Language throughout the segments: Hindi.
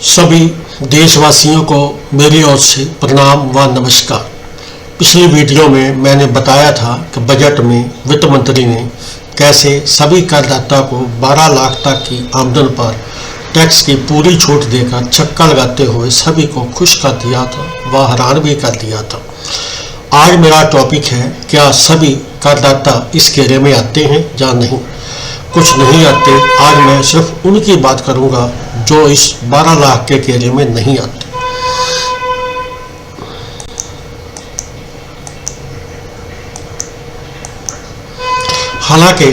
सभी देशवासियों को मेरी ओर से प्रणाम व नमस्कार। पिछली वीडियो में मैंने बताया था कि बजट में वित्त मंत्री ने कैसे सभी करदाता को 12 लाख तक की आमदन पर टैक्स की पूरी छूट देकर छक्का लगाते हुए सभी को खुश कर दिया था व हैरान भी कर दिया था। आज मेरा टॉपिक है, क्या सभी करदाता इस घेरे में आते हैं या नहीं। कुछ नहीं आते। आज मैं सिर्फ उनकी बात करूंगा जो इस 12 लाख के घेरे में नहीं आते। हालांकि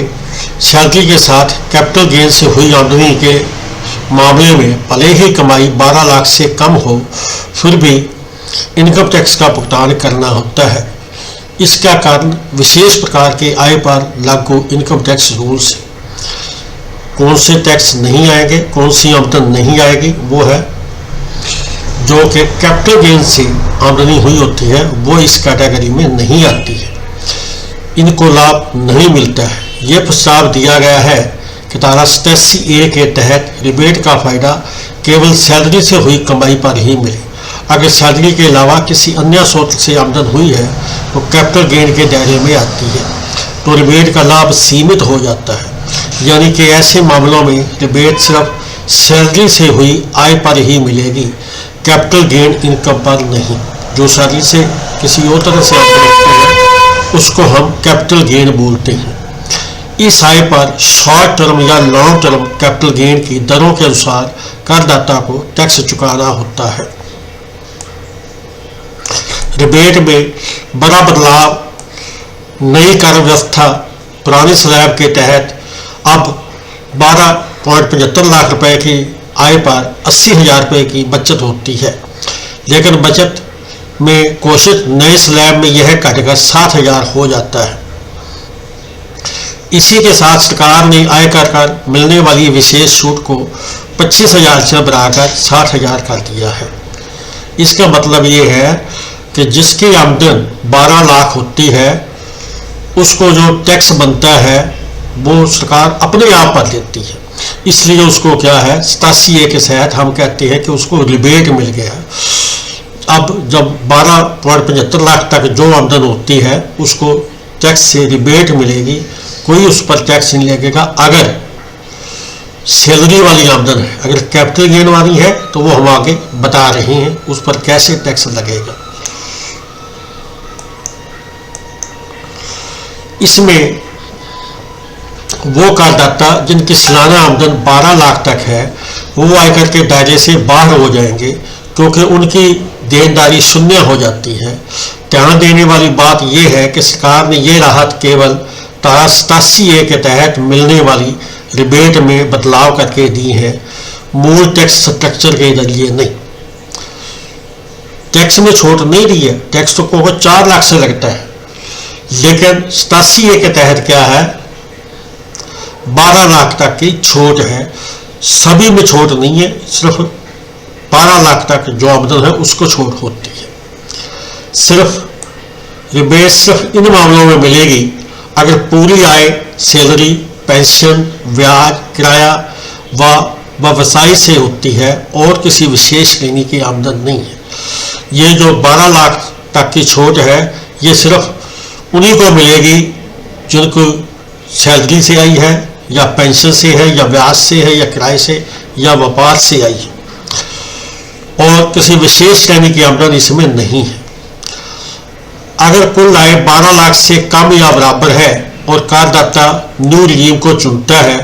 सैलरी के साथ कैपिटल गेन से हुई आमदनी के मामले में भले ही कमाई 12 लाख से कम हो, फिर भी इनकम टैक्स का भुगतान करना होता है। इसका कारण विशेष प्रकार के आय पर लागू इनकम टैक्स रूल्स। कौन से टैक्स नहीं आएंगे, कौन सी आमदन नहीं आएगी, वो है जो कि कैपिटल गेन से आमदनी हुई होती है, वो इस कैटेगरी में नहीं आती है, इनको लाभ नहीं मिलता है। ये प्रस्ताव दिया गया है कि धारा 87A के तहत रिबेट का फायदा केवल सैलरी से हुई कमाई पर ही मिले। अगर सैलरी के अलावा किसी अन्य स्रोत से आमदन हुई है तो कैपिटल गेन के दायरे में आती है, तो रिबेट का लाभ सीमित हो जाता है। यानी कि ऐसे मामलों में रिबेट सिर्फ सैलरी से हुई आय पर ही मिलेगी, कैपिटल गेन इनकम पर नहीं। जो सैलरी से किसी और तरह से आमदन होती है उसको हम कैपिटल गेन बोलते हैं। इस आय पर शॉर्ट टर्म या लॉन्ग टर्म कैपिटल गेन की दरों के अनुसार करदाता को टैक्स चुकाना होता है। रिबेट में बड़ा बदलाव नई कर व्यवस्था पुरानी स्लैब के तहत अब 12.75 लाख रुपए की आय पर 80,000 रुपये की बचत होती है, लेकिन बचत में घोषित नए स्लैब में यह घटकर 60,000 हो जाता है। इसी के साथ सरकार ने आयकर कर मिलने वाली विशेष छूट को 25,000 से बढ़ाकर 60,000 कर दिया है। इसका मतलब ये है कि जिसकी आमदन 12 लाख होती है उसको जो टैक्स बनता है वो सरकार अपने आप पर देती है। इसलिए उसको क्या है, 87A के तहत हम कहते हैं कि उसको रिबेट मिल गया। अब जब 12.75 लाख तक जो आमदन होती है उसको टैक्स से रिबेट मिलेगी, कोई उस पर टैक्स नहीं लगेगा। अगर सैलरी वाली आमदन है, अगर कैपिटल गेन वाली है तो वो हम आगे बता रहे हैं उस पर कैसे टैक्स लगेगा। इसमें वो करदाता जिनकी सालाना आमदन 12 लाख तक है वो आयकर के दायरे से बाहर हो जाएंगे, क्योंकि उनकी देनदारी शून्य हो जाती है। ध्यान देने वाली बात यह है कि सरकार ने ये राहत केवल धारा 87A के तहत मिलने वाली रिबेट में बदलाव करके दी है, मूल टैक्स स्ट्रक्चर के जरिए नहीं। टैक्स में छूट नहीं दी है, टैक्स तो को 4 लाख से लगता है, लेकिन 87A के तहत क्या है, 12 लाख तक की छूट है। सभी में छूट नहीं है, सिर्फ 12 लाख तक जो आमदन है उसको छूट होती है। सिर्फ रिबेट सिर्फ इन मामलों में मिलेगी अगर पूरी आय सैलरी, पेंशन, ब्याज, किराया व व्यवसाय से होती है और किसी विशेष श्रेणी की आमदन नहीं है। ये जो 12 लाख तक की छूट है ये सिर्फ उन्हीं को मिलेगी जिनको सैलरी से आई है या पेंशन से है या ब्याज से है या किराए से या व्यापार से आई है, और किसी विशेष श्रेणी की आमदन इसमें नहीं है। अगर कुल आय 12 लाख से कम या बराबर है और करदाता न्यू रिजीम को चुनता है,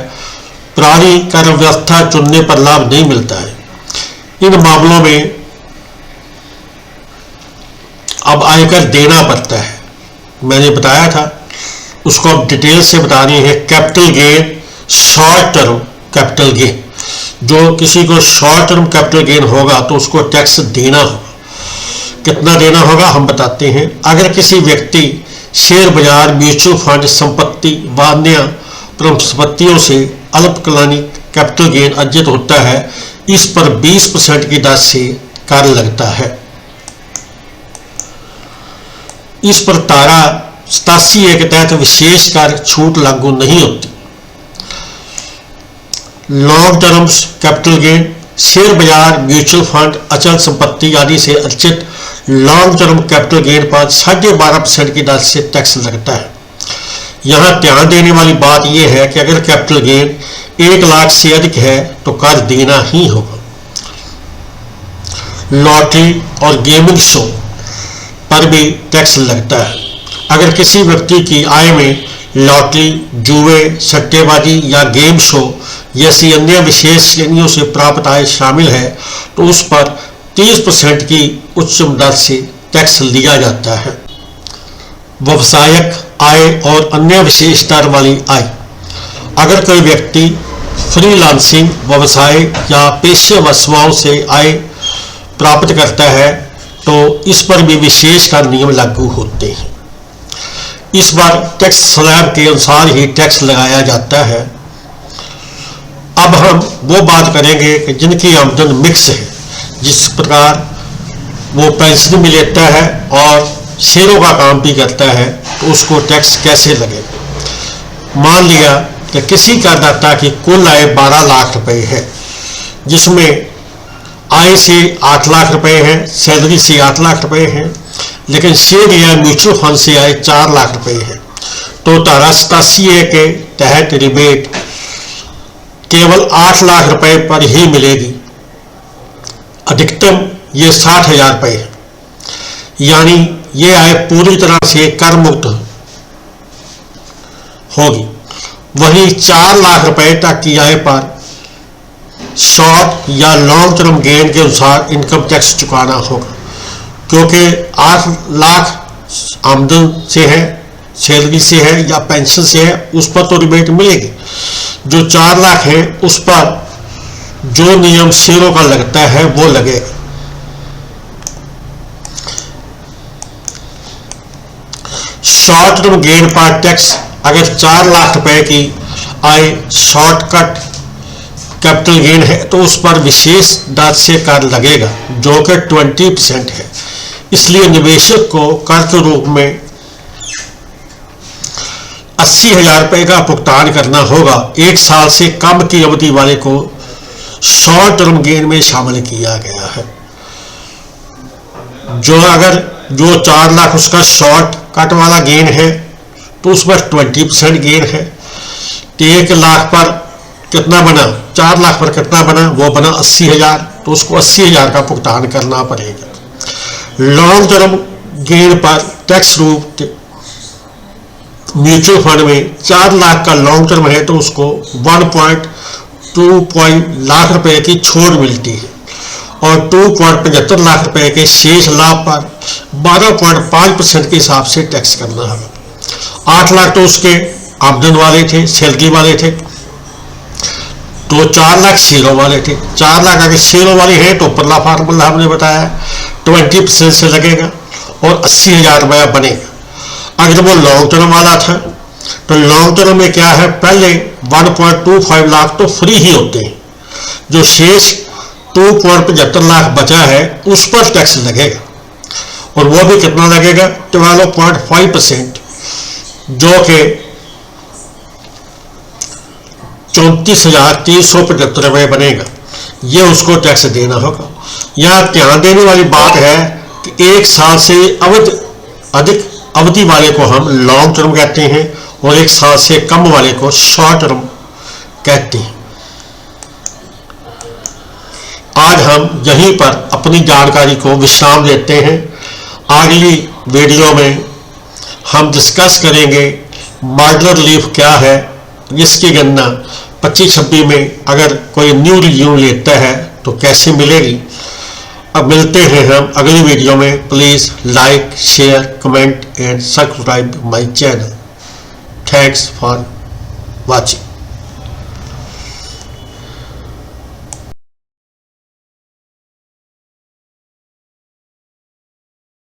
पुरानी कर व्यवस्था चुनने पर लाभ नहीं मिलता है। इन मामलों में अब आयकर देना पड़ता है। मैंने बताया था, उसको अब डिटेल से बता रहे हैं। Capital gain, short term capital gain, जो किसी को शॉर्ट टर्म कैपिटल गेन होगा तो उसको टैक्स देना होगा। कितना देना होगा हम बताते हैं। अगर किसी व्यक्ति शेयर बाजार, म्यूचुअल फंड, संपत्ति व अन्य संपत्तियों से अल्पकालिक कैपिटल गेन अर्जित होता है, इस पर 20% की दर से कर लगता है। इस पर धारा 87A के तहत विशेष कर छूट लागू नहीं होती। Long term capital gain share बाजार, म्यूचुअल फंड, अचल संपत्ति आदि से अर्जित लॉन्ग टर्म कैपिटल गेन पर 12.5% की दर से टैक्स लगता है। यहाँ ध्यान देने वाली बात यह है कि अगर कैपिटल गेन 1 लाख से अधिक है तो कर देना ही होगा। लॉटरी और गेमिंग शो पर भी टैक्स लगता है। अगर किसी व्यक्ति की आय में लॉटरी, जुए, सट्टेबाजी या गेम शो जैसी अन्य विशेष श्रेणियों से प्राप्त आय शामिल है तो उस पर 30% की उच्चतम दर से टैक्स लिया जाता है। व्यवसायिक आय और अन्य विशेष दर वाली आय। अगर कोई व्यक्ति फ्रीलांसिंग व्यवसाय या पेशेवर सेवाओं से आय प्राप्त करता है तो इस पर भी विशेष कर नियम लागू होते हैं। इस बार टैक्स स्लैब के अनुसार ही टैक्स लगाया जाता है। अब हम वो बात करेंगे कि जिनकी आमदन मिक्स है, जिस प्रकार वो पेंशन भी लेता है और शेयरों का काम भी करता है, तो उसको टैक्स कैसे लगेगा। मान लिया कि किसी करदाता की कुल आय 12 लाख रुपए है, जिसमें आय से 8 लाख रुपए है, सैलरी से 8 लाख रुपए है, लेकिन शेयर या म्यूचुअल फंड से आए 4 लाख रुपए है, तो धारा 87A के तहत रिबेट केवल 8 लाख रुपए पर ही मिलेगी। अधिकतम ये 60,000 रुपए है, यानी ये आय पूरी तरह से कर मुक्त होगी। वहीं 4 लाख रुपए तक की आय पर शॉर्ट या लॉन्ग टर्म गेन के अनुसार इनकम टैक्स चुकाना होगा, क्योंकि 8 लाख आमदन से है, सैलरी से है या पेंशन से है, उस पर तो रिबेट मिलेगी। जो 4 लाख है उस पर जो नियम शेयरों का लगता है वो लगेगा। शॉर्ट टर्म गेन पर टैक्स। अगर 4 लाख रुपए की आय शॉर्टकट कैपिटल गेन है तो उस पर विशेष दर से कर लगेगा जो कि 20% है। इसलिए निवेशक को कर के रूप में 80,000 रुपए का भुगतान करना होगा। 1 साल से कम की अवधि वाले को शॉर्ट टर्म गेन में शामिल किया गया है। जो 4 लाख उसका शॉर्ट कट वाला गेन है तो उस पर 20% गेन है। तो 1 लाख पर कितना बना, 4 लाख पर कितना बना, वो बना 80,000, तो उसको 80,000 का भुगतान करना पड़ेगा। लॉन्ग टर्म गेन पर टैक्स रूप म्यूचुअल फंड में 4 लाख का लॉन्ग टर्म है तो उसको 1.2 लाख रुपए की छूट मिलती है और 2.75 लाख रुपए के शेष लाभ पर 12.5% के हिसाब से टैक्स करना होगा। 8 लाख तो उसके आमदन वाले थे, सैलरी वाले थे, तो 4 लाख शेयरों वाले थे। 4 लाख अगर शेयरों वाले हैं तो पहला फार्मूला हमने बताया 20% से लगेगा और 80,000 रुपया बनेगा। अगर वो लॉन्ग टर्म वाला था तो लॉन्ग टर्म में क्या है, पहले 1.25 लाख तो फ्री ही होते हैं, जो शेष 2.75 लाख बचा है उस पर टैक्स लगेगा और वो भी कितना लगेगा, 12.5%, जो कि 34,375 रुपये बनेगा। ये उसको टैक्स देना होगा। यहाँ ध्यान देने वाली बात है कि 1 साल से अधिक अवधि वाले को हम लॉन्ग टर्म कहते हैं और 1 साल से कम वाले को शॉर्ट टर्म कहते हैं। आज हम यहीं पर अपनी जानकारी को विश्राम देते हैं। अगली वीडियो में हम डिस्कस करेंगे मॉडलर लीफ क्या है, जिसकी गणना 25-26 में अगर कोई न्यू रिज्यूम लेता है तो कैसे मिलेगी। अब मिलते हैं हम अगली वीडियो में। Please like, share, comment and subscribe my channel. Thanks for watching.